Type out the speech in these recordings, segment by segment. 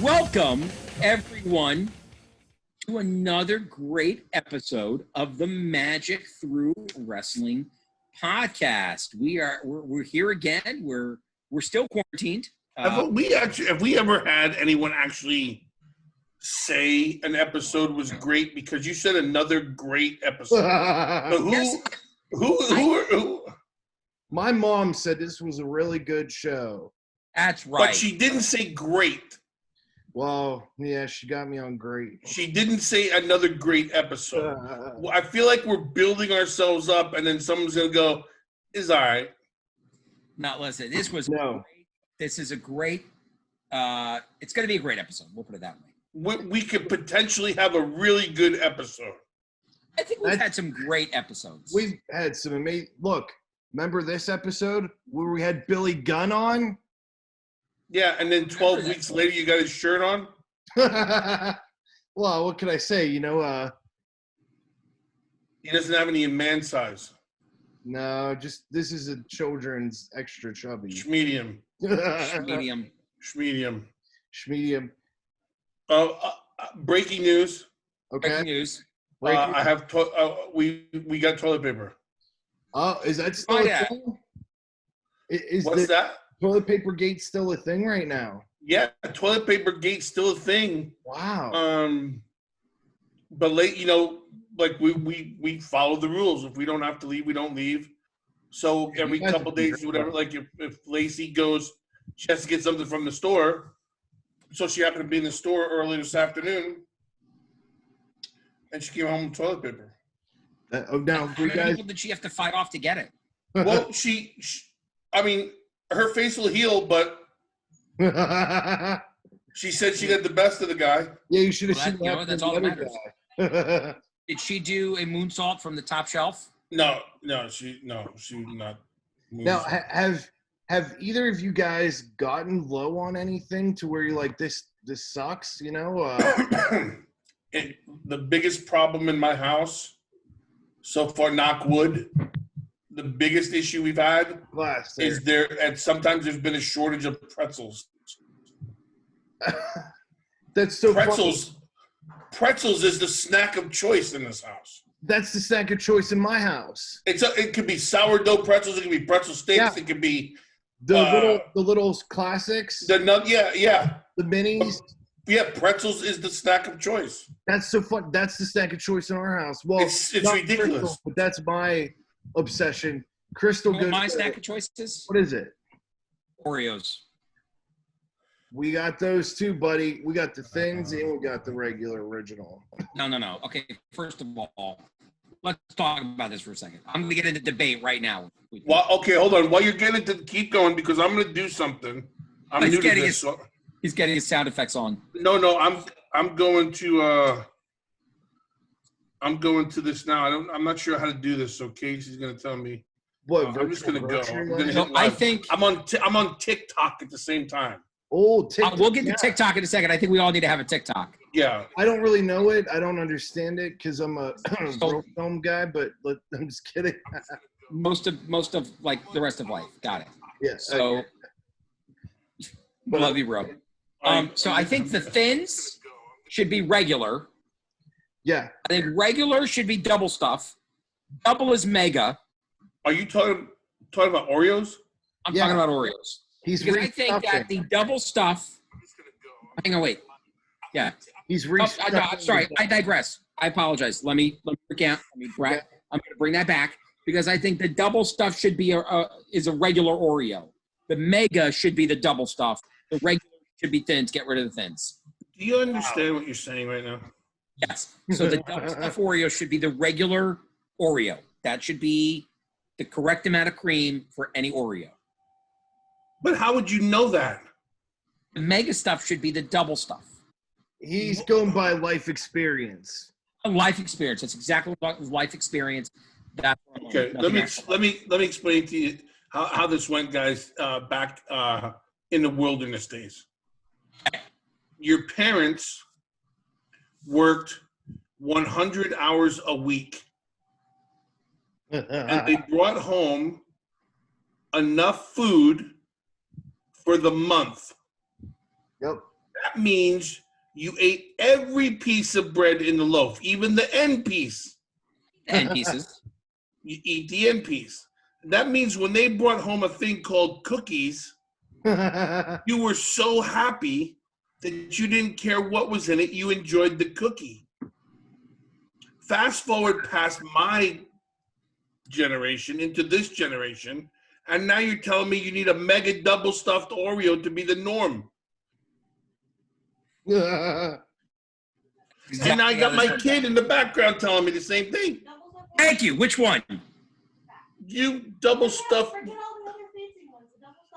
Welcome, everyone, to another great episode of the Magic Through Wrestling podcast. We're here again. We're still quarantined. Have we ever had anyone actually say an episode was great? Because you said another great episode. Who? My mom said this was a really good show. That's right. But she didn't say great. Well, yeah, she got me on great. She didn't say another great episode. I feel like we're building ourselves up, and then someone's going to go, it's all right. Now, listen, this was great. This is a great it's going to be a great episode. We'll put it that way. We could potentially have a really good episode. I think we've had some great episodes. We've had some amazing. Look, remember this episode where we had Billy Gunn on? Yeah, and then 12 weeks later, you got his shirt on? Well, what can I say? You know, he doesn't have any in man size. No, just this is a children's extra chubby. Schmedium. Schmedium. Breaking news. Okay. Breaking news. I have we got toilet paper. Oh, is that still a thing? What's that? Toilet paper gate still a thing right now? Yeah, toilet paper gate's still a thing. Wow. But like we follow the rules. If we don't have to leave, we don't leave. So every couple days, whatever. Like if Lacey goes, she has to get something from the store. So she happened to be in the store early this afternoon, and she came home with toilet paper. Now, how many people did she have to fight off to get it? Well, I mean, her face will heal, but she said she got the best of the guy. Yeah, you should have seen that. That's all that matters. Did she do a moonsault from the top shelf? No, she not. Now, have either of you guys gotten low on anything to where you're like, this sucks? You know, the biggest problem in my house so far, knock wood. The biggest issue we've had is and sometimes there's been a shortage of pretzels. That's so pretzels. funny. Pretzels is the snack of choice in this house. That's the snack of choice in my house. It could be sourdough pretzels. It could be pretzel sticks. Yeah. It could be the little classics. Yeah. The minis. Yeah, pretzels is the snack of choice. That's so fun. That's the snack of choice in our house. Well, it's ridiculous. Crystal, but that's my obsession. Crystal goes. My snack of choices. What is it? Oreos. We got those too, buddy. We got the thins and we got the regular original. No. Okay, first of all, let's talk about this for a second. I'm going to get into debate right now. Well, okay, hold on. While you're getting to keep going, because I'm going to do something. I'm new to this. He's getting his sound effects on. No, I'm going to this now. I'm not sure how to do this, so Casey's going to tell me. What? I'm just going to go. I think I'm on TikTok at the same time. Oh, TikTok. We'll get to TikTok in a second. I think we all need to have a TikTok. Yeah. I don't really know it. I don't understand it because I'm a film guy. But I'm just kidding. most of like the rest of life. Got it. Yeah. So, love you, bro. So I think the thins should be regular. Yeah. I think regular should be double stuff. Double is mega. Are you talking about Oreos? I'm talking about Oreos. Because I think that the double stuff. Hang on, wait. Yeah. He's I'm sorry. I digress. I apologize. Let me recount. I'm going to bring that back because I think the double stuff should be is a regular Oreo. The mega should be the double stuff. The regular should be thins. Get rid of the thins. Do you understand what you're saying right now? Yes. So the double stuff Oreo should be the regular Oreo. That should be the correct amount of cream for any Oreo. But how would you know that? The mega stuff should be the double stuff. He's going by life experience. A life experience. That's exactly what life experience. That's okay. Let me explain to you. how this went, guys, back in the wilderness days. Your parents worked 100 hours a week, and they brought home enough food for the month. Yep. That means you ate every piece of bread in the loaf, even the end piece. End pieces. You eat the end piece. That means when they brought home a thing called cookies, you were so happy that you didn't care what was in it. You enjoyed the cookie. Fast forward past my generation into this generation, and now you're telling me you need a mega double stuffed Oreo to be the norm. And now I got my kid in the background telling me the same thing. Thank you. Which one? You double stuffed.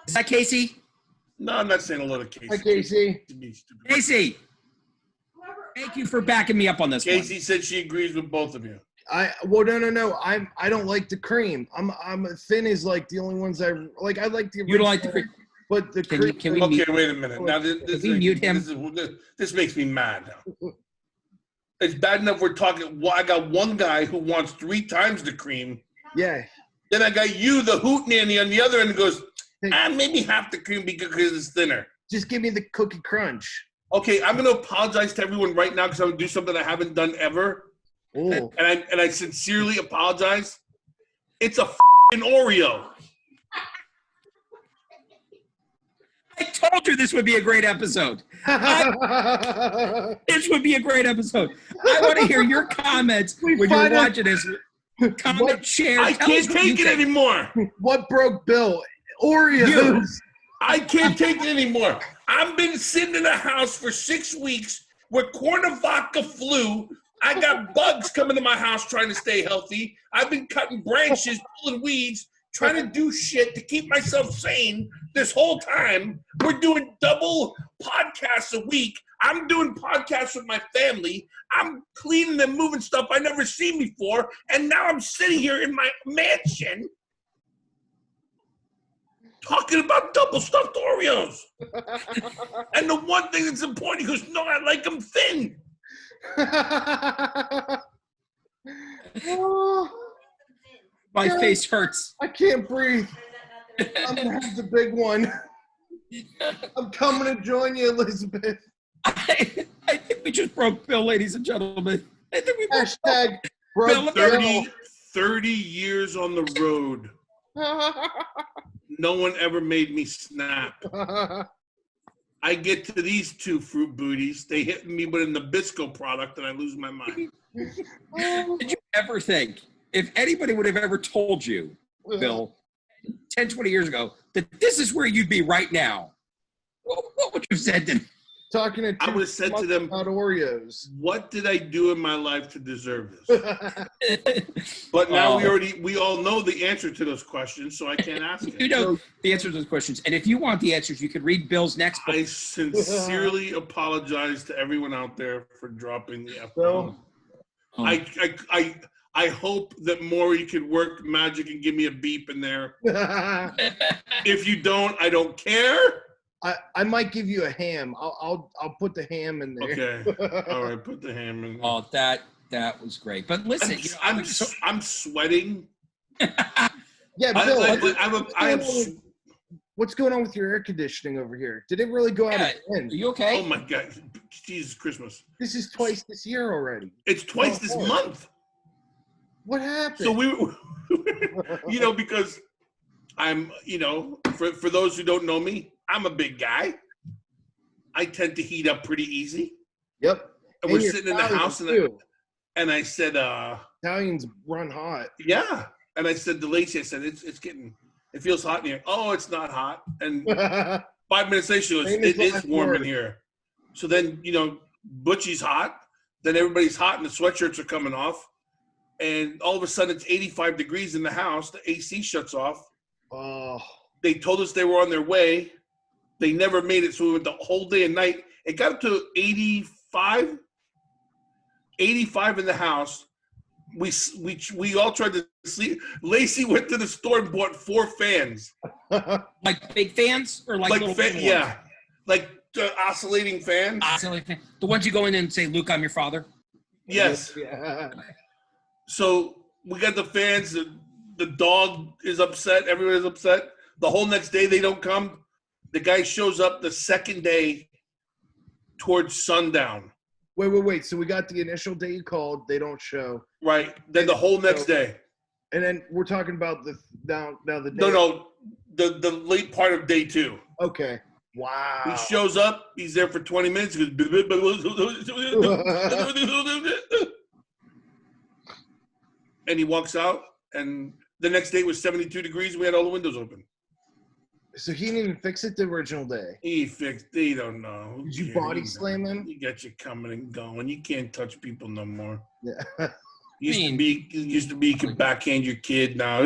Is that Casey? No, I'm not saying a lot of Casey. Hi, Casey. Casey. Thank you for backing me up on this Casey one. said she agrees with both of you. No. I don't like the cream. I'm thin is like the only ones I like. I like the. You don't like the cream. But the Can we Okay, mute, wait a minute. Now this we mute him? This makes me mad now. It's bad enough we're talking. Well, I got one guy who wants 3 times the cream. Yeah. Then I got you, the hoot nanny, on the other end, goes, maybe half the cream because it's thinner. Just give me the cookie crunch. Okay, I'm going to apologize to everyone right now because I'm going to do something I haven't done ever. Oh. And I sincerely apologize. It's a f***ing Oreo. I told you this would be a great episode. This would be a great episode. I want to hear your comments when you're watching this. Comment, share. I can't take it anymore. What broke Bill? Oreos. I can't take it anymore. I've been sitting in a house for 6 weeks with quernavodka flu. I got bugs coming to my house trying to stay healthy. I've been cutting branches, pulling weeds, trying to do shit to keep myself sane this whole time. We're doing double podcasts a week. I'm doing podcasts with my family. I'm cleaning and moving stuff I never seen before. And now I'm sitting here in my mansion talking about double stuffed Oreos. And the one thing that's important, he goes, no, I like them thin. My face hurts. I can't breathe. I'm going to have the big one. I'm coming to join you, Elizabeth. I think we just broke Bill, ladies and gentlemen. I think we Hashtag broke Bill. 30 years on the road. No one ever made me snap. I get to these 2 fruit booties. They hit me with a Nabisco product and I lose my mind. Did you ever think, if anybody would have ever told you, Bill, 10, 20 years ago, that this is where you'd be right now, what would you have said then? Talking to I would have said to them, about Oreos. what did I do in my life to deserve this? But now we all know the answer to those questions, so I can't ask it. You know the answer to those questions. And if you want the answers, you could read Bill's next book. I sincerely apologize to everyone out there for dropping the Bill. I hope that Maury could work magic and give me a beep in there. If you don't, I don't care. I might give you a ham. I'll put the ham in there. Okay. All right, put the ham in. Oh, that was great. But listen, I'm sweating. Yeah, Bill. What's going on with your air conditioning over here? Did it really go out again? Are you okay? Oh my God, Jesus Christmas! This is twice this year already. It's twice this month. What happened? So we, because I'm, for those who don't know me, I'm a big guy. I tend to heat up pretty easy. Yep. And we're sitting in the house, and I said, Italians run hot. Yeah. And I said to Lacey, I said, it feels hot in here. Oh, it's not hot. And 5 minutes later, she goes, it is warm in here. So then, Butchie's hot. Then everybody's hot and the sweatshirts are coming off. And all of a sudden, it's 85 degrees in the house. The AC shuts off. Oh. They told us they were on their way. They never made it, so we went the whole day and night. It got up to 85 in the house. We all tried to sleep. Lacey went to the store and bought 4 fans. Like big fans or like little ones? Yeah, like oscillating fans. Oscillating fans. The ones you go in and say, "Luke, I'm your father." Yes. Yeah. So we got the fans. The dog is upset. Everyone is upset. The whole next day they don't come. The guy shows up the second day towards sundown. Wait. So we got the initial day you called. They don't show. Right. Then the whole next day. And then we're talking about the day. No. The late part of day 2. Okay. Wow. He shows up. He's there for 20 minutes. He goes, and he walks out. And the next day was 72 degrees. We had all the windows open. So he didn't even fix it the original day. He don't know. Did you body slam him? He got you coming and going. You can't touch people no more. Yeah. Used to be you could backhand your kid. Now,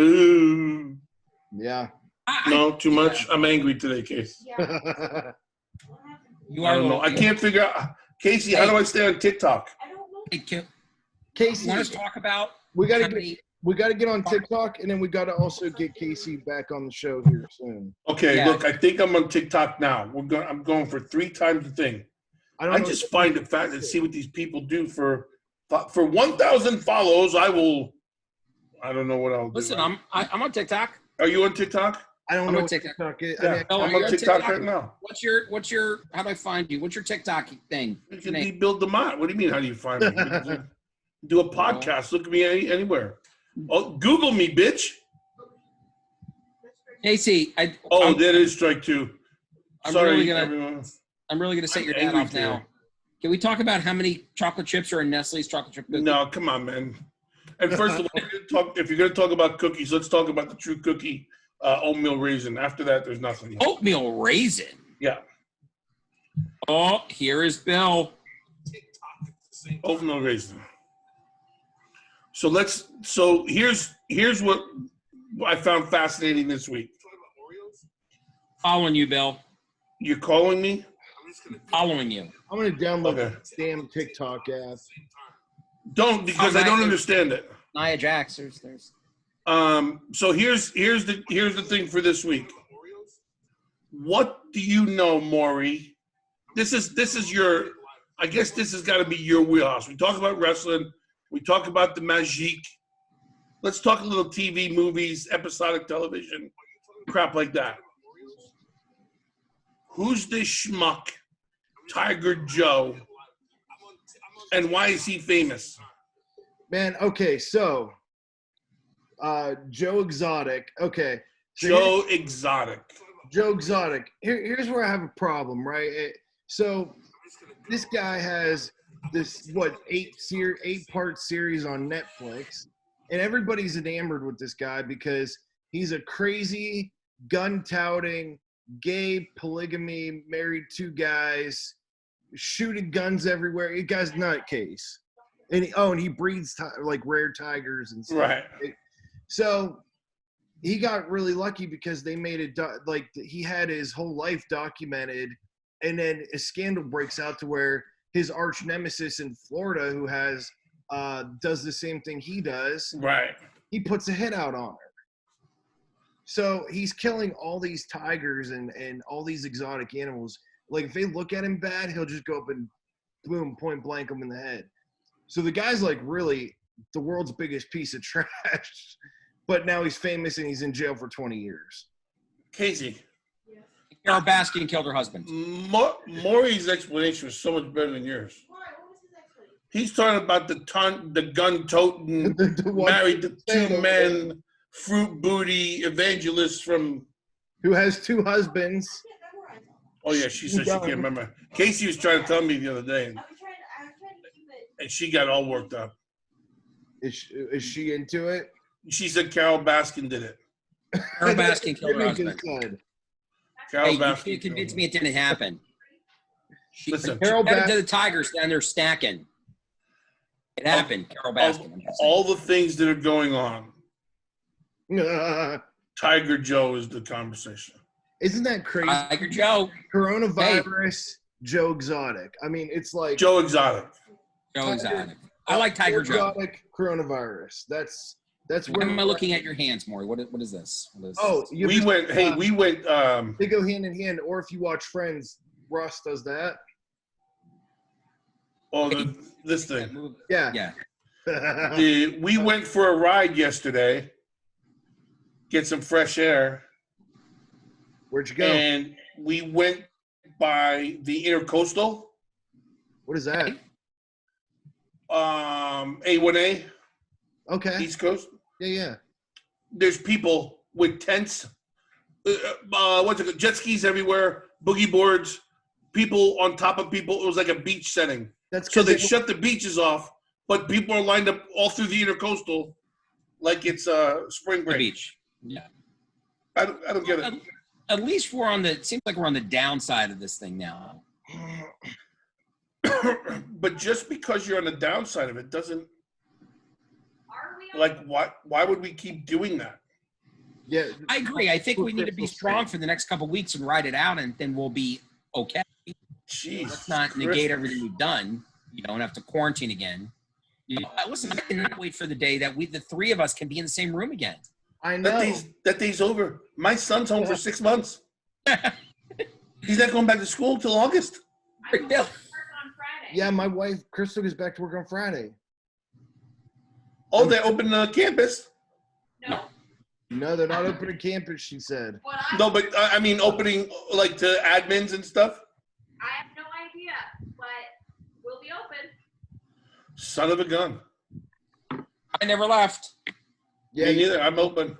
Yeah. no, too much. I'm angry today, Casey. You I are. don't know. I can't figure out. Casey, how do I stay on TikTok? Casey, Want us to talk about? we gotta get on TikTok, and then we gotta also get Casey back on the show here soon. Okay, Yeah. look, I think I'm on TikTok now. I'm going for 3 times the thing. I just find the fact and see what these people do for 1,000 follows. I don't know what I'll do. Listen, I'm on TikTok. Are you on TikTok? I don't I'm know on what TikTok. TikTok is. Yeah, Oh, I'm you're on TikTok right now. What's your? How do I find you? What's your TikTok thing? You can be Bill DeMott. What do you mean? How do you find me? Do a podcast. Look at me anywhere. Oh, Google me, bitch. Casey, that is strike 2. Sorry, everyone. I'm really gonna set your dad angry off now. today. Can we talk about how many chocolate chips are in Nestle's chocolate chip cookie? No, come on, man. And first of all, if you're going to talk about cookies, let's talk about the true cookie, oatmeal raisin. After that, there's nothing. Oatmeal raisin. Yeah. Oh, here is Bill. Oatmeal raisin. So here's what I found fascinating this week. Following you, Bill. You're calling me? Following you. I'm gonna download this damn TikTok app. Don't, because I don't understand it. Nia Jax, there's. So here's the thing for this week. What do you know, Maury? This is your. I guess this has got to be your wheelhouse. We talk about wrestling. We talk about the magique. Let's talk a little TV, movies, episodic television, crap like that. Who's this schmuck, Tiger Joe, and why is he famous? Man, okay, so Joe Exotic. Okay. So Joe Exotic. Joe Exotic. Here's where I have a problem, right? So this guy has this 8-part series on Netflix, and everybody's enamored with this guy because he's a crazy, gun-touting, gay, polygamy, married 2 guys, shooting guns everywhere. The guy's nutcase. And he breeds like rare tigers and stuff. Right. So he got really lucky because they made it like he had his whole life documented, and then a scandal breaks out to where his arch nemesis in Florida, who has does the same thing he does, right? He puts a hit out on her. So he's killing all these tigers and all these exotic animals. Like if they look at him bad, he'll just go up and boom, point blank them in the head. So the guy's like really the world's biggest piece of trash, but now he's famous and he's in jail for 20 years. Casey. Carol Baskin killed her husband. Maury's explanation was so much better than yours. He's talking about the gun-toting, married to 2 men, fruit booty evangelist from... Who has 2 husbands. Oh, yeah, she said she can't remember. Casey was trying to tell me the other day, and she got all worked up. Is she into it? She said Carol Baskin did it. Carol Baskin killed her husband. Carol Baskin. You Baskin can't convince me it didn't happen. Listen, Carol Baskin to the Tigers down there stacking. It happened, Carol Baskin. All the things that are going on. Tiger Joe is the conversation. Isn't that crazy? Tiger Joe. Coronavirus, Joe Exotic. I mean, it's like Joe Exotic. Joe Exotic. I like Tiger Joe. Exotic coronavirus. That's Why where. am I looking at your hands, Maury? What is this? We went. They go hand in hand. Or if you watch Friends, Ross does that. Oh, this thing. Yeah. We went for a ride yesterday. Get some fresh air. Where'd you go? And we went by the Intercoastal. What is that? A1A. Okay. East Coast. Yeah. There's people with tents. What's it called? Jet skis everywhere. Boogie boards. People on top of people. It was like a beach setting. So they shut the beaches off, but people are lined up all through the Intercoastal like it's spring break. Beach. Yeah. I don't get it. At least it seems like we're on the downside of this thing now. But just because you're on the downside of it doesn't, like, why would we keep doing that? Yeah. I agree. I think we need to be strong for the next couple of weeks and ride it out, and then we'll be okay. Jeez. Let's not negate everything we've done, and have to quarantine again. Listen, I cannot wait for the day that the three of us can be in the same room again. I know. That day's over. My son's home for 6 months. He's not going back to school until August. Yeah, my wife, Crystal, goes back to work on Friday. Oh, they opened the campus? No, they're not opening campus, she said. No, but I mean opening like to admins and stuff? I have no idea, but we'll be open. Son of a gun. I never left. Yeah, Me neither. I'm open.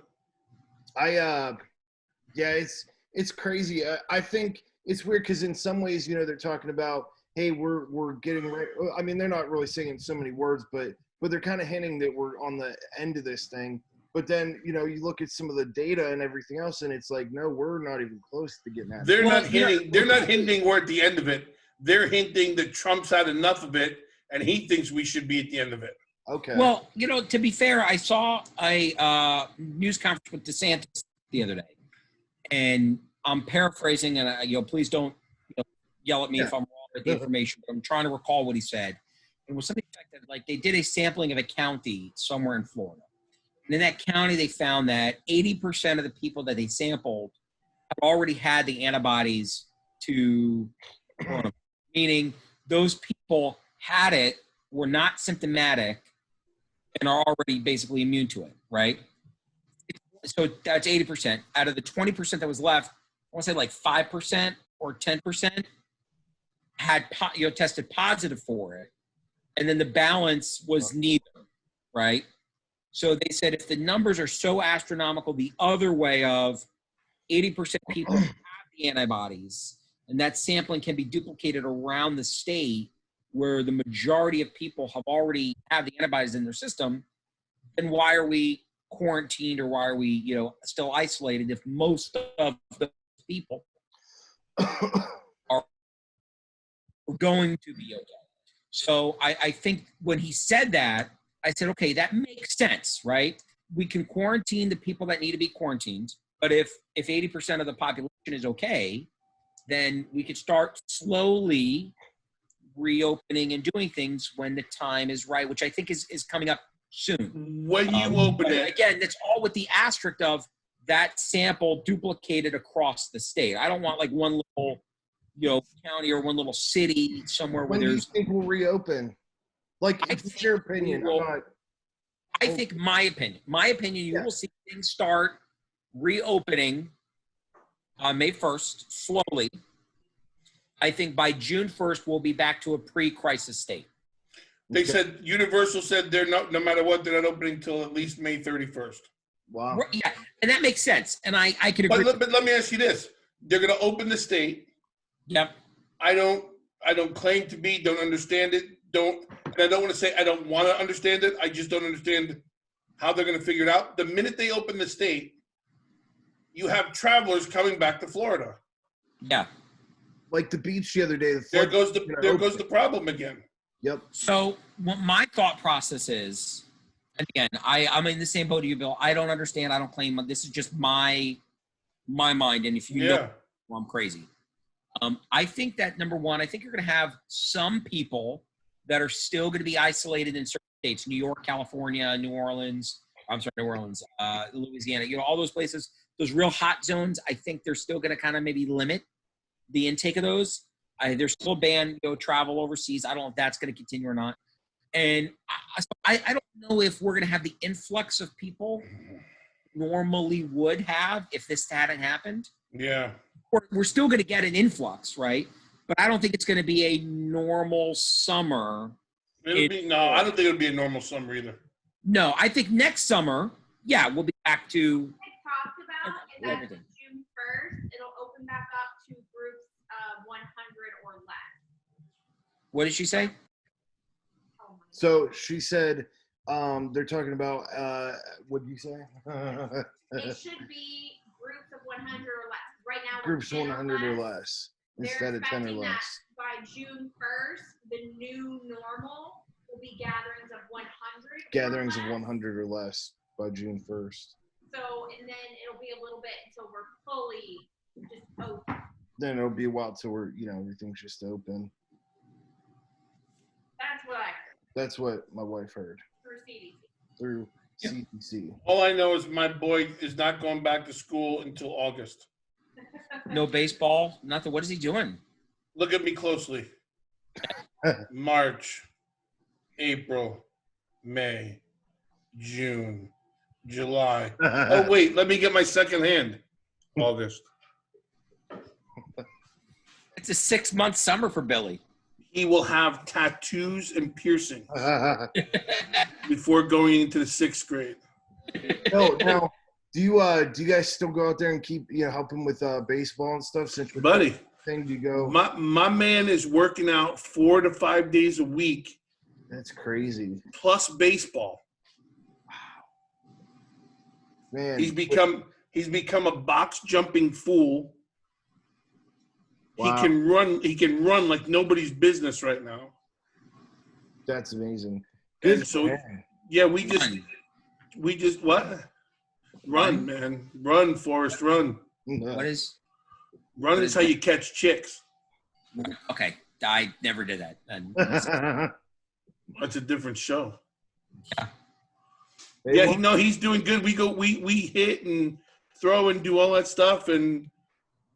It's crazy. I think it's weird because in some ways, they're talking about, hey, we're getting ready. I mean, they're not really saying so many words, but they're kind of hinting that we're on the end of this thing. But then, you look at some of the data and everything else, and it's like, no, we're not even close to getting that. They're not hinting we're at the end of it. They're hinting that Trump's had enough of it, and he thinks we should be at the end of it. Okay. Well, to be fair, I saw a news conference with DeSantis the other day, and I'm paraphrasing, and please don't yell at me if I'm wrong with the information, but I'm trying to recall what he said. It was something like they did a sampling of a county somewhere in Florida. And in that county, they found that 80% of the people that they sampled had already had the antibodies to coronavirus, meaning those people had it, were not symptomatic, and are already basically immune to it, right? So that's 80%. Out of the 20% that was left, I want to say like 5% or 10% had tested positive for it, and then the balance was neither, right? So they said if the numbers are so astronomical the other way of 80% people have the antibodies, and that sampling can be duplicated around the state where the majority of people have already have the antibodies in their system, then why are we quarantined or why are we, still isolated if most of the people are going to be okay? So I think when he said that, I said, okay, that makes sense, right? We can quarantine the people that need to be quarantined, but if 80% of the population is okay, then we could start slowly reopening and doing things when the time is right, which I think is coming up soon. When you open it. Again, that's all with the asterisk of that sample duplicated across the state. I don't want like one little, county or one little city somewhere where when there's. do you think we'll reopen? Like, it's your opinion. I think my opinion, you will see things start reopening on May 1st, slowly. I think by June 1st, we'll be back to a pre-crisis state. They said, Universal said they're not, no matter what, they're not opening until at least May 31st. Wow. Yeah, and that makes sense. And I can agree. But let me ask you this. They're going to open the state. Yep. I don't claim to be, don't understand it. And I don't want to say I don't want to understand it. I just don't understand how they're going to figure it out. The minute they open the state, you have travelers coming back to Florida. Yeah. Like the beach the other day. There goes the problem again. Yep. So what my thought process is, and again, I'm in the same boat as you, Bill. I don't understand. I don't claim. This is just my mind. And if you know, well, I'm crazy. I think that number one, I think you're going to have some people that are still going to be isolated in certain states, New York, California, New Orleans, Louisiana, all those places, those real hot zones, I think they're still going to kind of maybe limit the intake of those. They're still banned, travel overseas. I don't know if that's going to continue or not. And I don't know if we're going to have the influx of people normally would have if this hadn't happened. Yeah. We're still going to get an influx, right? But I don't think it's going to be a normal summer. I don't think it'll be a normal summer either. No, I think next summer, we'll be back to. What they talked about is that June 1st, it'll open back up to groups of 100 or less. What did she say? So she said they're talking about what did you say? It should be groups of 100 or less. Right now, Groups 100 or less instead of 10 or less. By June 1st, the new normal will be gatherings of 100. Gatherings of 100 or less by June 1st. So, and then it'll be a little bit until we're fully just open. Then it'll be a while till we're, everything's just open. That's what I heard. That's what my wife heard. Through CDC. All I know is my boy is not going back to school until August. No baseball, nothing. What is he doing? Look at me closely. March, April, May, June, July. Oh, wait, let me get my second hand. August. It's a 6-month summer for Billy. He will have tattoos and piercings before going into the 6th grade. Now, do you guys still go out there and keep help him with baseball and stuff? Since Buddy, thing you go. My man is working out 4 to 5 days a week. That's crazy. Plus baseball. Man, he's become a box jumping fool. Wow. He can run like nobody's business right now. That's amazing. Good. And so we just what? Run, man. Run, Forrest, run. What is run is how you catch chicks. Okay. I never did that. That's a different show. Yeah. Yeah, he's doing good. We hit and throw and do all that stuff, and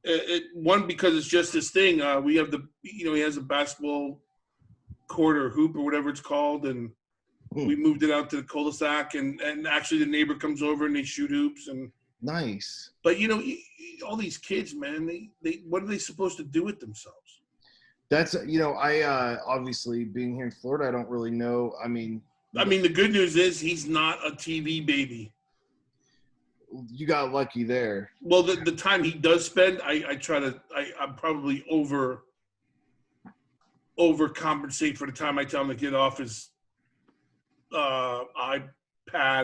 because it's just his thing. We have he has a basketball court or hoop or whatever it's called, and we moved it out to the cul-de-sac, and actually the neighbor comes over and they shoot hoops and nice. But all these kids, man, they what are they supposed to do with themselves? That's I obviously being here in Florida, I don't really know. I mean, the good news is he's not a TV baby. You got lucky there. Well, the time he does spend, I'm probably overcompensate for the time I tell him to get off his iPad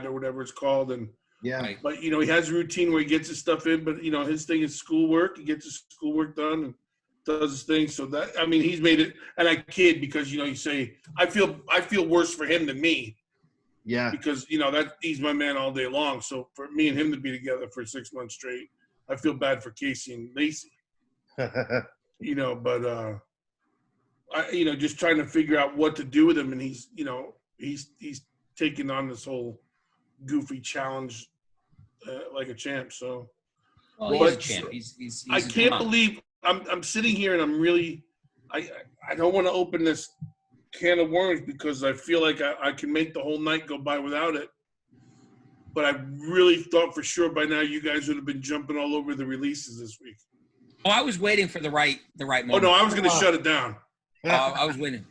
or whatever it's called, and yeah. But he has a routine where he gets his stuff in, but his thing is schoolwork. He gets his schoolwork done and does his thing. So that he's made it, and I kid because you say I feel worse for him than me. Yeah. Because that he's my man all day long. So for me and him to be together for 6 months straight, I feel bad for Casey and Lacey. But I just trying to figure out what to do with him, and he's taking on this whole goofy challenge like a champ. So, he's a champ. He's I can't believe I'm sitting here and I'm really I don't want to open this can of worms because I feel like I can make the whole night go by without it. But I really thought for sure by now you guys would have been jumping all over the releases this week. Oh, I was waiting for the right moment. Oh no, I was going to shut it down. I was waiting.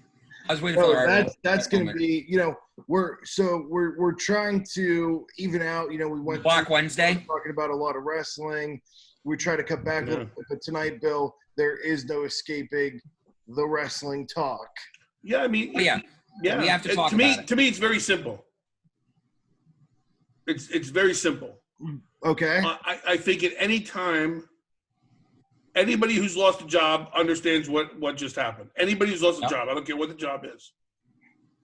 For the right. That's going to be. We're trying to even out. We went Black Wednesday talking about a lot of wrestling. We try to cut back a little bit, but tonight, Bill, there is no escaping the wrestling talk. Yeah, we have to talk about it. To me, it's very simple. It's very simple. Okay. I think at any time, anybody who's lost a job understands what just happened. Anybody who's lost a job, I don't care what the job is.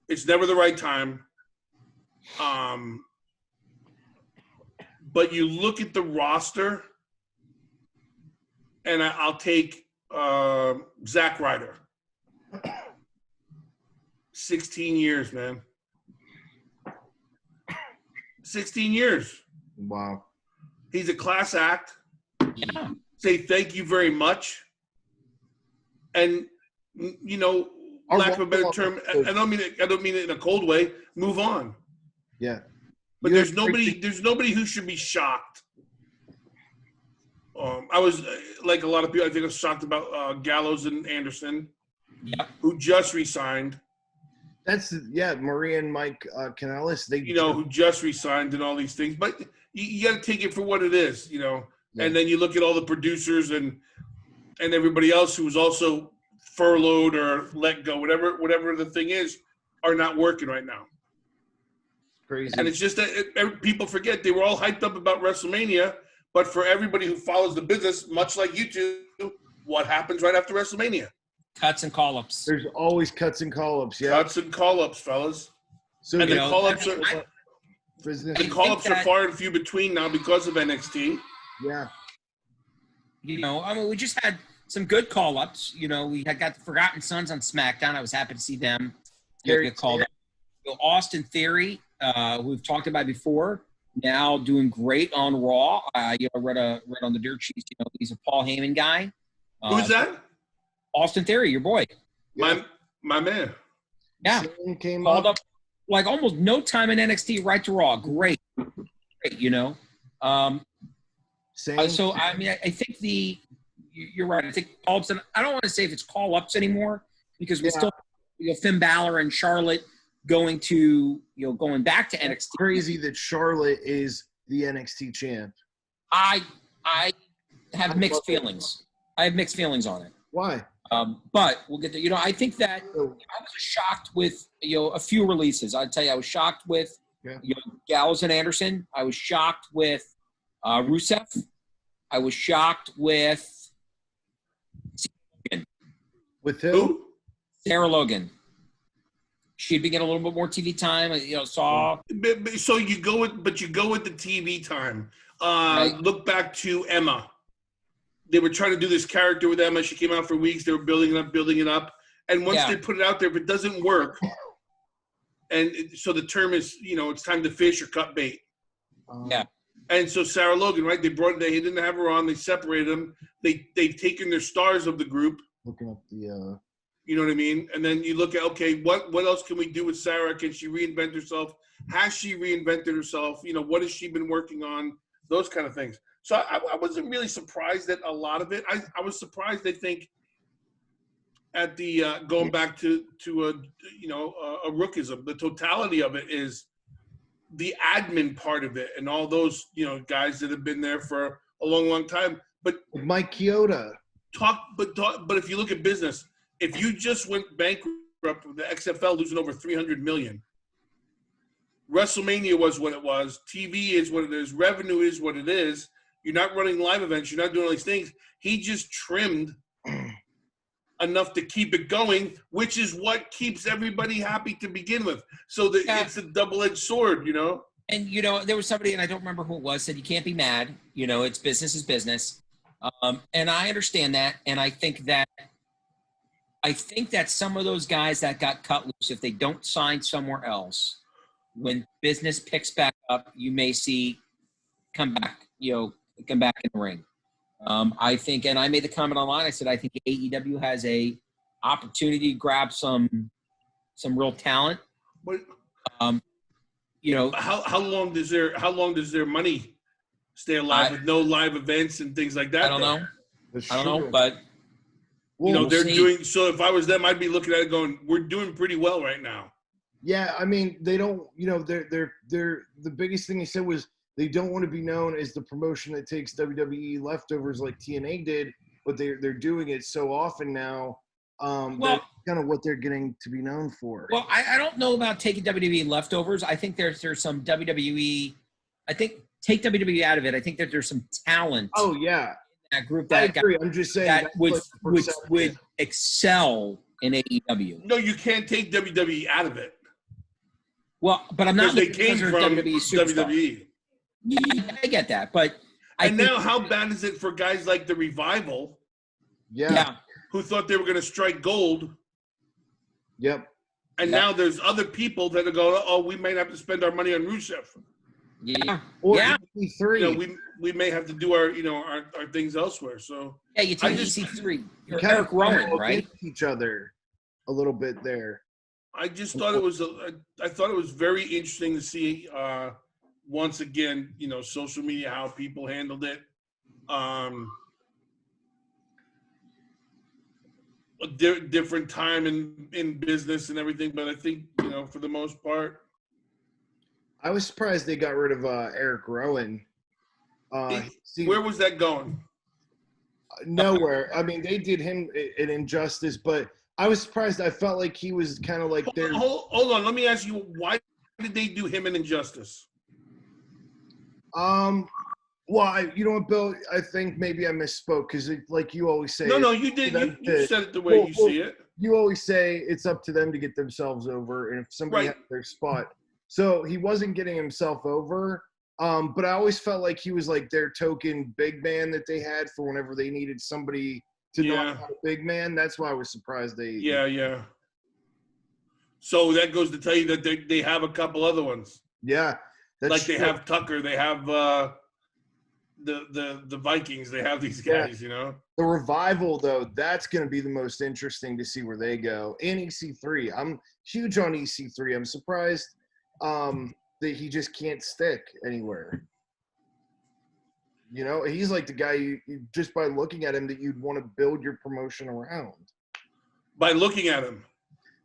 It's never the right time. But you look at the roster, and I'll take Zack Ryder. 16 years, man. 16 years. Wow. He's a class act. Yeah. Say thank you very much. And, you know, lack of a better term, I don't mean it in a cold way. Move on. Yeah. But there's nobody who should be shocked. I was like a lot of people. I think I was shocked about Gallows and Anderson, who just resigned. That's Maria and Mike Kanellis. They who just resigned and all these things. But you got to take it for what it is, Yeah. And then you look at all the producers and everybody else who was also furloughed or let go, whatever the thing is, are not working right now. Crazy. And it's just that people forget they were all hyped up about WrestleMania, but for everybody who follows the business, much like you two, what happens right after WrestleMania? Cuts and call-ups. There's always cuts and call-ups. Yeah. Cuts and call-ups, fellas. So and the call-ups are far and few between now because of NXT. Yeah. We just had some good call-ups. We had got the Forgotten Sons on SmackDown. I was happy to see them get called up. Austin Theory, who we've talked about before, now doing great on Raw. Read on the dirt sheets. He's a Paul Heyman guy. Who's that? Austin Theory, your boy. My man. Yeah. Came called up like almost no time in NXT, right to Raw. Great. So I think you're right. I think call-ups, and I don't want to say if it's call-ups anymore because we still Finn Balor and Charlotte going back to NXT. It's crazy that Charlotte is the NXT champ. I have mixed feelings. I have mixed feelings on it. Why? But we'll get there. I think that I was shocked with a few releases. I'd tell you, I was shocked with Gallows and Anderson. I was shocked with Rusev. I was shocked with With who? Sarah Logan. She'd be getting a little bit more TV time. So you go with the TV time. Right. Look back to Emma. They were trying to do this character with Emma. She came out for weeks. They were building it up. And once they put it out there, if it doesn't work, and so the term is, it's time to fish or cut bait. Yeah. And so Sarah Logan, right? They didn't have her on. They separated them. They've taken their stars of the group. Looking up the. You know what I mean? And then you look at, okay, what else can we do with Sarah? Can she reinvent herself? Has she reinvented herself? What has she been working on? Those kind of things. So I wasn't really surprised at a lot of it. I was surprised, I think, at the going back to a rookism. The totality of it is the admin part of it and all those guys that have been there for a long time. But Mike Chioda. But if you look at business, if you just went bankrupt with the XFL losing over $300 million, WrestleMania was what it was, TV is what it is, revenue is what it is. You're not running live events. You're not doing all these things. He just trimmed enough to keep it going, which is what keeps everybody happy to begin with. So it's a double-edged sword, And, there was somebody, and I don't remember who it was, said you can't be mad. It's business is business. And I understand that. And I think that some of those guys that got cut loose, if they don't sign somewhere else, when business picks back up, you may see come back in the ring. I think, and I made the comment online, I said, I think AEW has a opportunity to grab some real talent. How long does their money stay alive with no live events and things like that? I don't know, but they're doing. So if I was them, I'd be looking at it going, we're doing pretty well right now. Yeah, I mean, they don't. They're the biggest thing he said was they don't want to be known as the promotion that takes WWE leftovers like TNA did, but they're doing it so often now. That's kind of what they're getting to be known for. Well, I don't know about taking WWE leftovers. I think there's some WWE. I think take WWE out of it. I think that there's some talent. Oh yeah, in that group I agree. I'm just saying that would excel in AEW. No, you can't take WWE out of it. Well, but I'm not looking because they're WWE. Yeah, I get that, but now how bad is it for guys like the Revival? Yeah. Who thought they were going to strike gold? Yep. And now there's other people that are going, oh, we might have to spend our money on Rusev. Yeah. Or Yeah. EC3. You know, we may have to do our, you know, our things elsewhere. So Yeah, you take I just- EC3. You're kind Eric of Rowan, look right? into each other a little bit there. I just thought it was I thought it was very interesting to see once again, you know, social media, how people handled it. A different time in business and everything, but I think, you know, for the most part, I was surprised they got rid of Eric Rowan. where was that going? Nowhere. I mean, they did him an injustice, but I was surprised. I felt like he was kind of like their. Hold on, let me ask you, why did they do him an injustice? Well, you know what, Bill? I think maybe I misspoke because, like you always say. No, you did. You said it the way you see it. You always say it's up to them to get themselves over, and if somebody Right. has their spot. So he wasn't getting himself over, but I always felt like he was like their token big man that they had for whenever they needed somebody to knock out a big man. That's why I was surprised they. Yeah. So that goes to tell you that they have a couple other ones. Yeah. Like they have Tucker, they have the Vikings, they have these guys, you know. The Revival, though, that's going to be the most interesting to see where they go. And EC3, I'm huge on EC3. I'm surprised that he just can't stick anywhere. You know, he's like the guy you just by looking at him that you'd want to build your promotion around. By looking at him.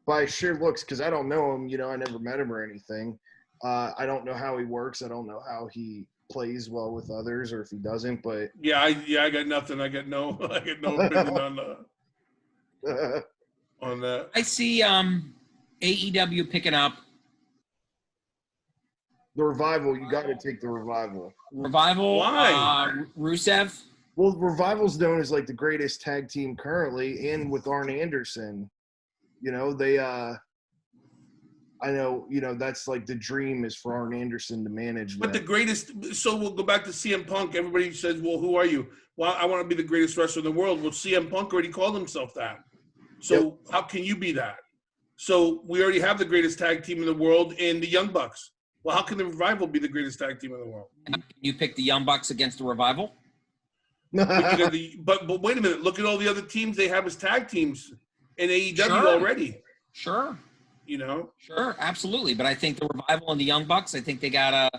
By sheer looks, because I don't know him. You know, I never met him or anything. I don't know how he works. I don't know how he plays well with others or if he doesn't, but I got nothing. I got no opinion on that. I see AEW picking up the Revival. You got to take the Revival. Revival. Why? Rusev. Well, Revival's known as like the greatest tag team currently, and with Arn Anderson, you know, they I know, you know, that's like the dream is for Arn Anderson to manage But that. the greatest, so we'll go back to CM Punk. Everybody says, well, who are you? Well, I want to be the greatest wrestler in the world. Well, CM Punk already called himself that. So how can you be that? So we already have the greatest tag team in the world in the Young Bucks. Well, how can the Revival be the greatest tag team in the world? You pick the Young Bucks against the Revival? But wait a minute. Look at all the other teams they have as tag teams in AEW already. Sure. You know? Sure, absolutely. But I think the Revival and the Young Bucks, I think they got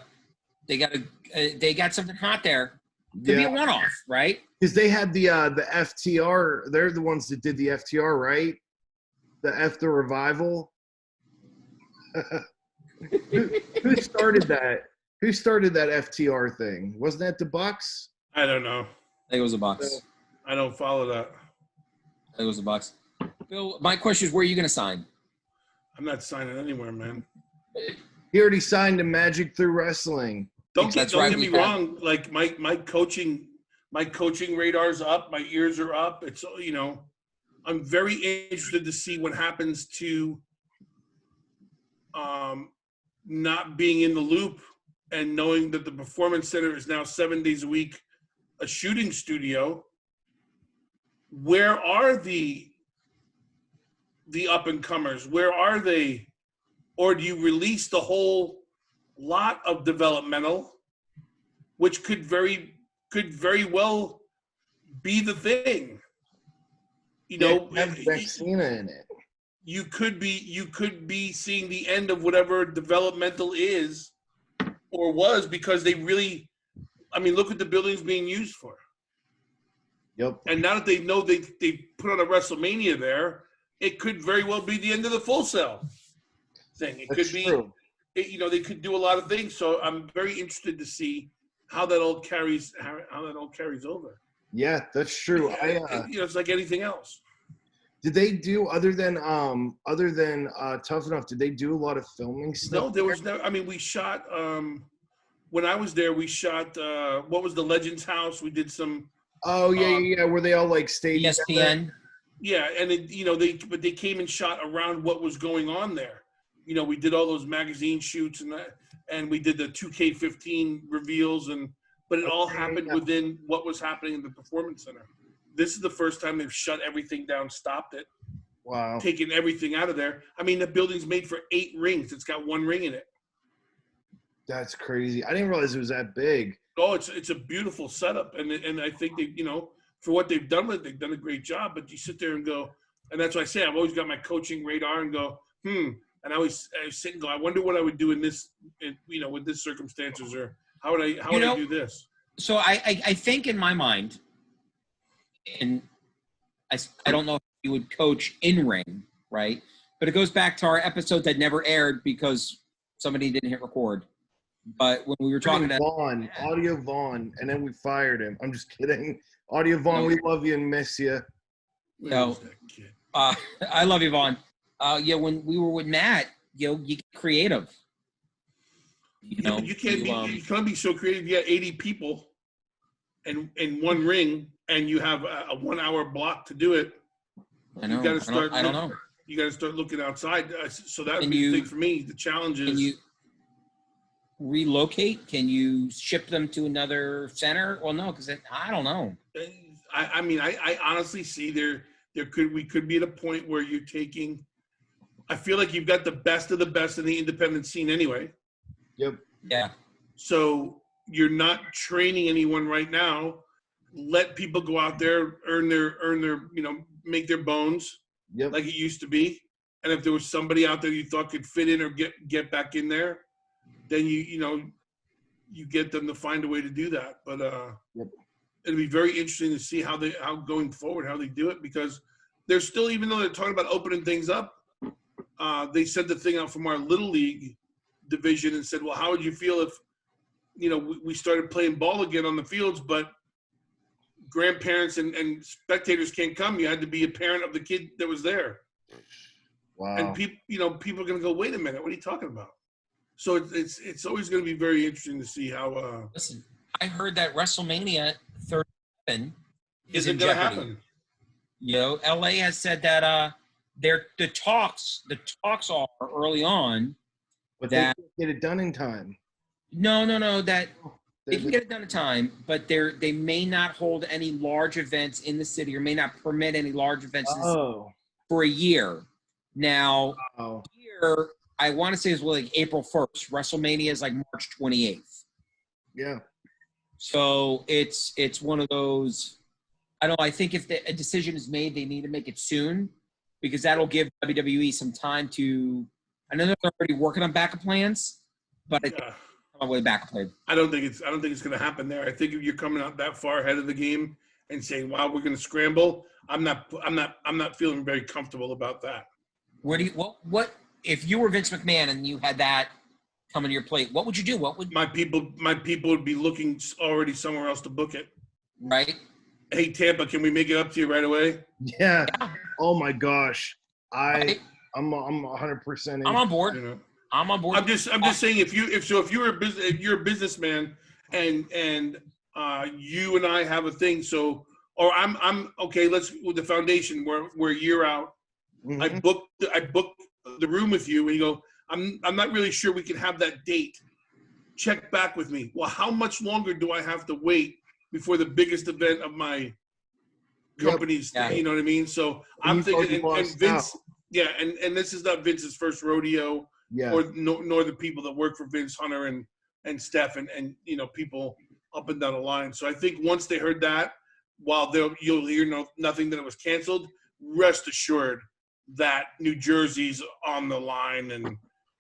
something hot there. Could be a one-off, right? Because they had the FTR. They're the ones that did the FTR, right? The Revival. Who started that? Who started that FTR thing? Wasn't that the Bucks? I don't know. I think it was the Bucks. I don't follow that. I think it was the Bucks. Bill, my question is, where are you going to sign? I'm not signing anywhere, man. He already signed to Magic Through Wrestling. Don't get me wrong. Like my coaching radar's up. My ears are up. It's, you know, I'm very interested to see what happens to not being in the loop and knowing that the Performance Center is now 7 days a week a shooting studio. Where are the up and comers? Where are they? Or do you release the whole lot of developmental, which could very well be the thing? You know, have Cena in it. You could be seeing the end of whatever developmental is or was, because they really, I mean, look what the building's being used for. Yep. And now that they know they put on a WrestleMania there, it could very well be the end of the Full Sail thing. It could be, you know, they could do a lot of things. So I'm very interested to see how that all carries over. Yeah, that's true. You know, it's like anything else. Did they do other than Tough Enough? Did they do a lot of filming stuff? No, there was no. I mean, we shot. When I was there, we shot. What was the Legends House? We did some. Oh yeah. Where they all like stayed. ESPN. Yeah, and you know, they came and shot around what was going on there. You know, we did all those magazine shoots and we did the 2K15 reveals, but it all happened within what was happening in the Performance Center. This is the first time they've shut everything down, stopped it, Wow. taking everything out of there. I mean, the building's made for 8 rings. It's got 1 ring in it. That's crazy. I didn't realize it was that big. Oh, it's a beautiful setup, and I think they, for what they've done with it, they've done a great job. But you sit there and go, and that's why I say I've always got my coaching radar and go, and I sit and go, I wonder what I would do in this, with this circumstances, or how would I do this? So I think in my mind, and I don't know if you would coach in ring, right? But it goes back to our episode that never aired because somebody didn't hit record. But when we were talking to Vaughn, Audio Vaughn, and then we fired him. I'm just kidding. Audio Vaughn, we love you and miss you. No, I love you, Vaughn. When we were with Matt, you get creative. You can't be so creative. You got 80 people and in 1 ring, and you have a 1-hour block to do it. I know. You got to start. I don't know. You got to start looking outside. So that would be the thing for me. The challenge is. Can you relocate? Can you ship them to another center? Well, no, because I don't know. I mean, I honestly see we could be at a point where you're taking. I feel like you've got the best of the best in the independent scene anyway. Yep. Yeah. So you're not training anyone right now. Let people go out there, earn their, make their bones. Yep. Like it used to be. And if there was somebody out there you thought could fit in or get back in there, then you get them to find a way to do that. But it'll be very interesting to see how going forward, how they do it, because they're still, even though they're talking about opening things up, they sent the thing out from our Little League division and said, well, how would you feel if, we started playing ball again on the fields, but grandparents and spectators can't come. You had to be a parent of the kid that was there. Wow. And people are going to go, wait a minute, what are you talking about? So it's always going to be very interesting to see how. Listen, I heard that WrestleMania 37 is it going to happen? LA has said that the talks are early on, But that they can't get it done in time. No, that they can get it done in time, but they may not hold any large events in the city, or may not permit any large events in the city for a year. Now, here, I want to say it's like April 1st. WrestleMania is like March 28th. Yeah. So it's one of those. I don't know. I think if a decision is made, they need to make it soon, because that'll give WWE some time to. I know they're already working on backup plans, but I think on way backup plan. I don't think it's going to happen there. I think if you're coming out that far ahead of the game and saying, "Wow, we're going to scramble," I'm not feeling very comfortable about that. What if you were Vince McMahon and you had that coming to your plate? What would you do? What would my people would be looking already somewhere else to book it? Right. Hey, Tampa, can we make it up to you right away? Yeah. Oh my gosh. I'm 100%. I'm on board. I'm on board. I'm just saying, if you're a businessman and you and I have a thing, so, or I'm okay, let's with the foundation, we're a year out. Mm-hmm. I booked the room with you, and you go, I'm not really sure we can have that date. Check back with me. Well, how much longer do I have to wait before the biggest event of my company's? Yep. Yeah. You know what I mean? So I'm thinking, and Vince, and this is not Vince's first rodeo, or nor the people that work for Vince, Hunter and Steph, and people up and down the line. So I think once they heard that, while you'll hear nothing that it was canceled, rest assured that New Jersey's on the line,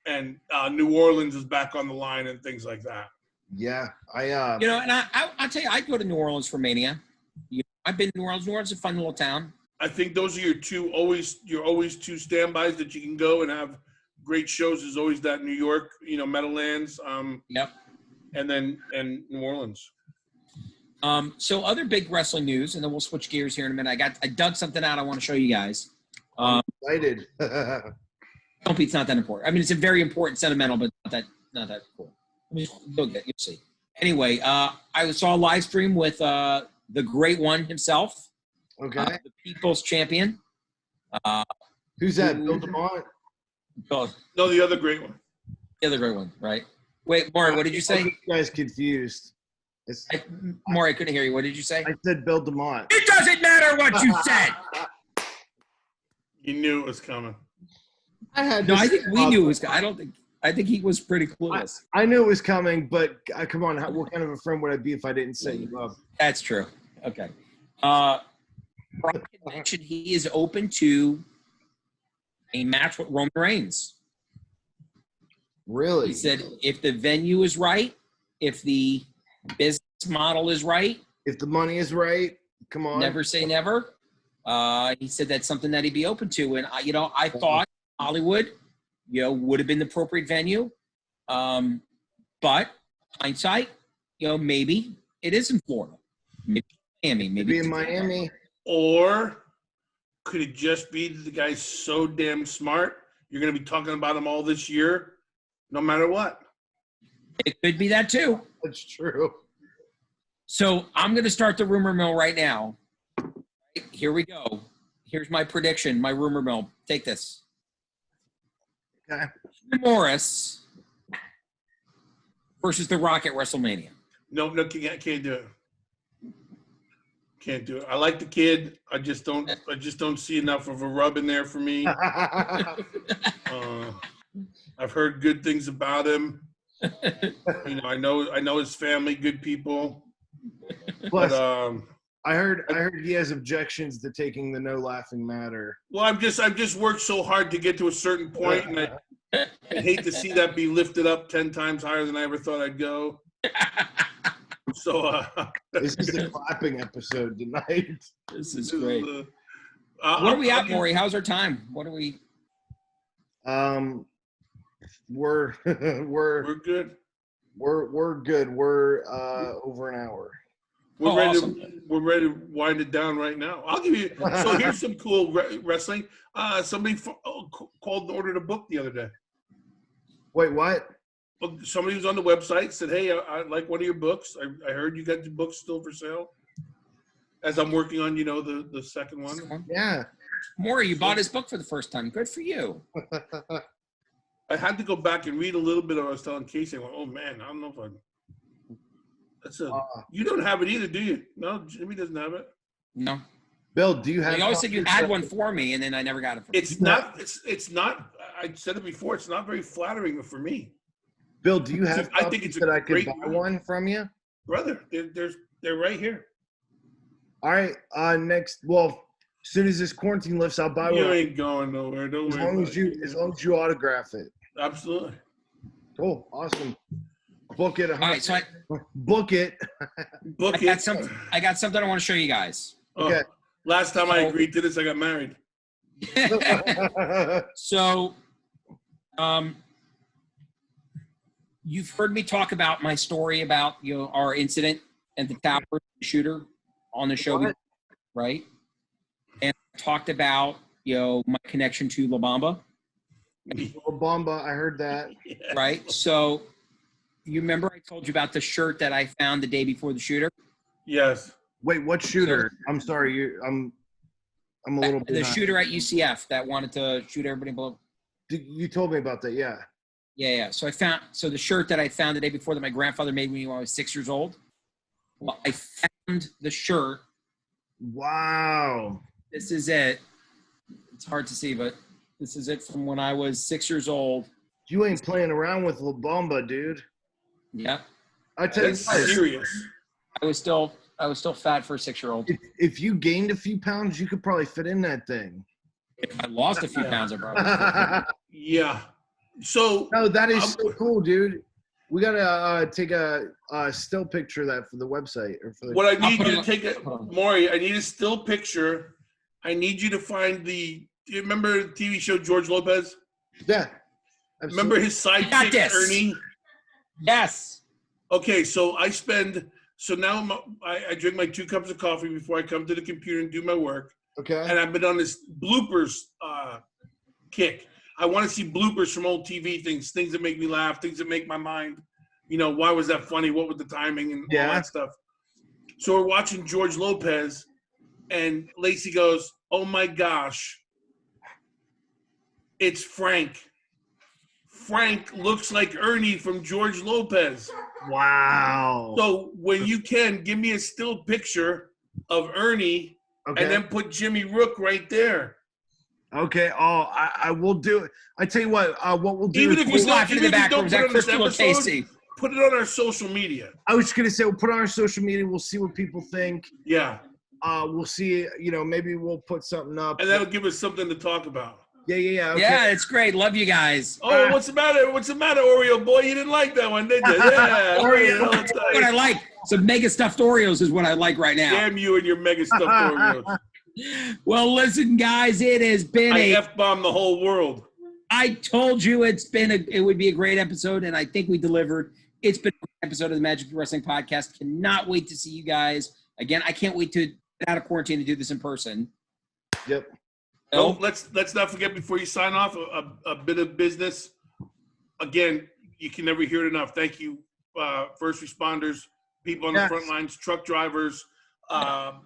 and New Orleans is back on the line, and things like that. Yeah, and I'll tell you, I'd go to New Orleans for Mania. I've been to New Orleans. New Orleans is a fun little town. I think those are your always two standbys that you can go and have great shows. Is always that New York, Meadowlands. Yep. And New Orleans. So other big wrestling news, and then we'll switch gears here in a minute. I dug something out I want to show you guys. I'm excited. It's not that important. I mean, it's a very important, sentimental, but not that cool. You'll see. Anyway, I saw a live stream with the great one himself. Okay. The People's Champion. Who's that? Bill DeMott? No, the other great one. The other great one, right? Wait, Maury, what did you say? You guys confused. Maury, I couldn't hear you. What did you say? I said Bill DeMott. It doesn't matter what you said. You knew it was coming. I think we knew it was. I think he was pretty clueless. I knew it was coming, but come on, what kind of a friend would I be if I didn't set you up? That's true. Okay. Brian mentioned he is open to a match with Roman Reigns. Really? He said if the venue is right, if the business model is right, if the money is right, come on. never say never. He said that's something that he'd be open to, and I thought Hollywood, would have been the appropriate venue, but hindsight, maybe it is in Florida, maybe Miami, maybe in Miami, or could it just be that the guy's so damn smart? You're going to be talking about him all this year, no matter what. It could be that too. That's true. So I'm going to start the rumor mill right now. Here we go. Here's my prediction, my rumor mill. Take this. Okay. Morris versus The Rock at WrestleMania. No, can't do it. Can't do it. I like the kid. I just don't see enough of a rub in there for me. I've heard good things about him. I know his family, good people. Plus, but I heard he has objections to taking the no laughing matter. Well, I've just worked so hard to get to a certain point, and I hate to see that be lifted up 10 times higher than I ever thought I'd go. So this is the clapping episode tonight. This is great. What are we at, Maury? How's our time? What are we? We're good. We're good. We're over an hour. We're ready. Awesome. We're ready to wind it down right now. I'll give you. So here's some cool wrestling. Somebody called and ordered a book the other day. Wait, what? Somebody was on the website, said, "Hey, I like one of your books. I heard you got the book still for sale." As I'm working on, the second one. Yeah. Maury, you bought his book for the first time. Good for you. I had to go back and read a little bit of what I was telling Casey. I went, "Oh man, I don't know if you don't have it either, do you?" No, Jimmy doesn't have it. No. Bill, do you have? You always said you had one for me, and then I never got it. It's not. It's not. I said it before. It's not very flattering for me. Bill, do you have? I think it's that I could great buy one from you, brother. They're right here. All right. Next. Well, as soon as this quarantine lifts, I'll buy one. You ain't going nowhere. Don't worry. As long as you autograph it. Absolutely. Cool. Awesome. Book it. All right. So book it. Book it. I got something I want to show you guys. Okay. Last time I agreed to this, I got married. So, you've heard me talk about my story about our incident and the tower shooter on the show, right? And I talked about my connection to La Bamba. La Bamba, I heard that. Right. So, you remember I told you about the shirt that I found the day before the shooter? Yes. Wait, what shooter? I'm sorry, I'm a little bit. The shooter at UCF that wanted to shoot everybody below. You told me about that, yeah. Yeah. So the shirt that I found the day before that my grandfather made me when I was 6 years old. Well, I found the shirt. Wow. This is it. It's hard to see, but this is it from when I was 6 years old. You ain't playing around with La Bamba, dude. Yeah. I tell you, serious. I was still fat for a 6-year-old. If you gained a few pounds, you could probably fit in that thing. If I lost a few pounds, I probably. Yeah. So no, that is so cool, dude. We gotta take a still picture of that for the website or for the. What I need you to take Maury. I need a still picture. I need you to find Do you remember the TV show George Lopez? Yeah. Absolutely. Remember his sidekick Ernie? Yes. Okay, so now I drink my 2 cups of coffee before I come to the computer and do my work. Okay. And I've been on this bloopers kick. I want to see bloopers from old TV things that make me laugh, things that make my mind, why was that funny? What was the timing and all that stuff? So we're watching George Lopez, and Lacey goes, "Oh my gosh, it's Frank. Frank looks like Ernie from George Lopez." Wow. So when you can, give me a still picture of Ernie and then put Jimmy Rook right there. Okay. Oh, I will do it. I tell you what we'll do. Even if Who's you don't, laughing in even the if you back don't room? Is put it that on this Crystal or episode, Casey? put it on our social media. I was just gonna say we'll put it on our social media. We'll see what people think. Yeah. We'll see. Maybe we'll put something up. And that'll give us something to talk about. Yeah. Okay. Yeah, it's great. Love you guys. Oh, what's the matter? What's the matter, Oreo boy? You didn't like that one, did you? Yeah. Oreo. What I like. Some mega stuffed Oreos is what I like right now. Damn you and your mega stuffed Oreos. Well, listen, guys, it has been I F-bombed the whole world. I told you it would be a great episode, and I think we delivered. It's been a great episode of the Magic Wrestling Podcast. Cannot wait to see you guys again. I can't wait to get out of quarantine to do this in person. Yep. Oh, let's not forget before you sign off a bit of business. Again, you can never hear it enough. Thank you, first responders, people on the front lines, truck drivers,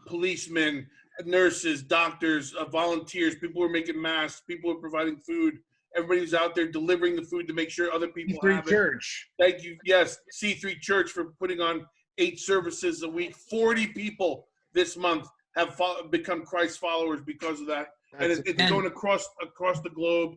policemen, nurses, doctors, volunteers, people who are making masks, people who are providing food. Everybody's out there delivering the food to make sure other people have it. Church. Thank you. Yes, C3 Church for putting on 8 services a week. 40 people this month have become Christ followers because of that. And it's going across the globe.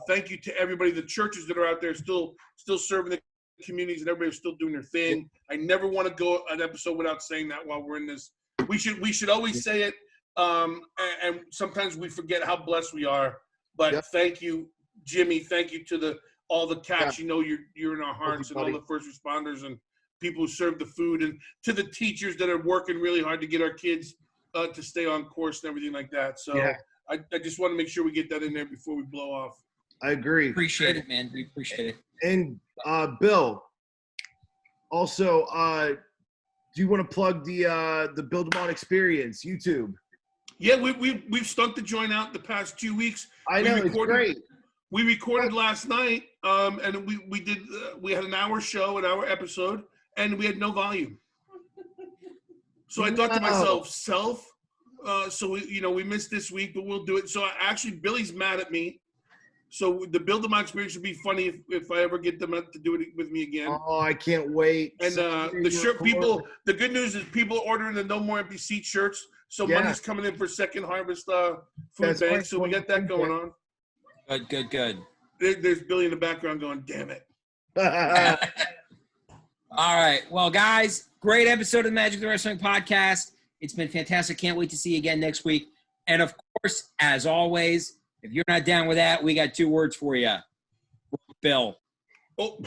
Thank you to everybody, the churches that are out there still serving the communities, and everybody's still doing their thing. I never want to go an episode without saying that while we're in this. We should always say it, and sometimes we forget how blessed we are. But thank you, Jimmy. Thank you to all the cats. You're in our hearts, and all the first responders and people who serve the food, and to the teachers that are working really hard to get our kids to stay on course and everything like that. So I just want to make sure we get that in there before we blow off. I agree. Appreciate it, man. We appreciate it. And Bill, also, do you want to plug the Bill DeMott Experience YouTube? Yeah, we've stuck the joint out the past 2 weeks. I know, it's great. We recorded last night, and we had an hour show, an hour episode, and we had no volume. So I thought to myself, so we missed this week, but we'll do it. So actually, Billy's mad at me. So the Bill DeMott Experience would be funny if I ever get them to do it with me again. Oh, I can't wait. And the good news is people are ordering the No More Empty Seat shirts. So money's coming in for Second Harvest food bank. So we got that going on. Good. There's Billy in the background going, damn it. All right. Well, guys, great episode of the Magic the Wrestling Podcast. It's been fantastic. Can't wait to see you again next week. And, of course, as always, if you're not down with that, we got 2 words for you. Bill. Oh,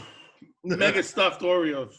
mega stuffed Oreos.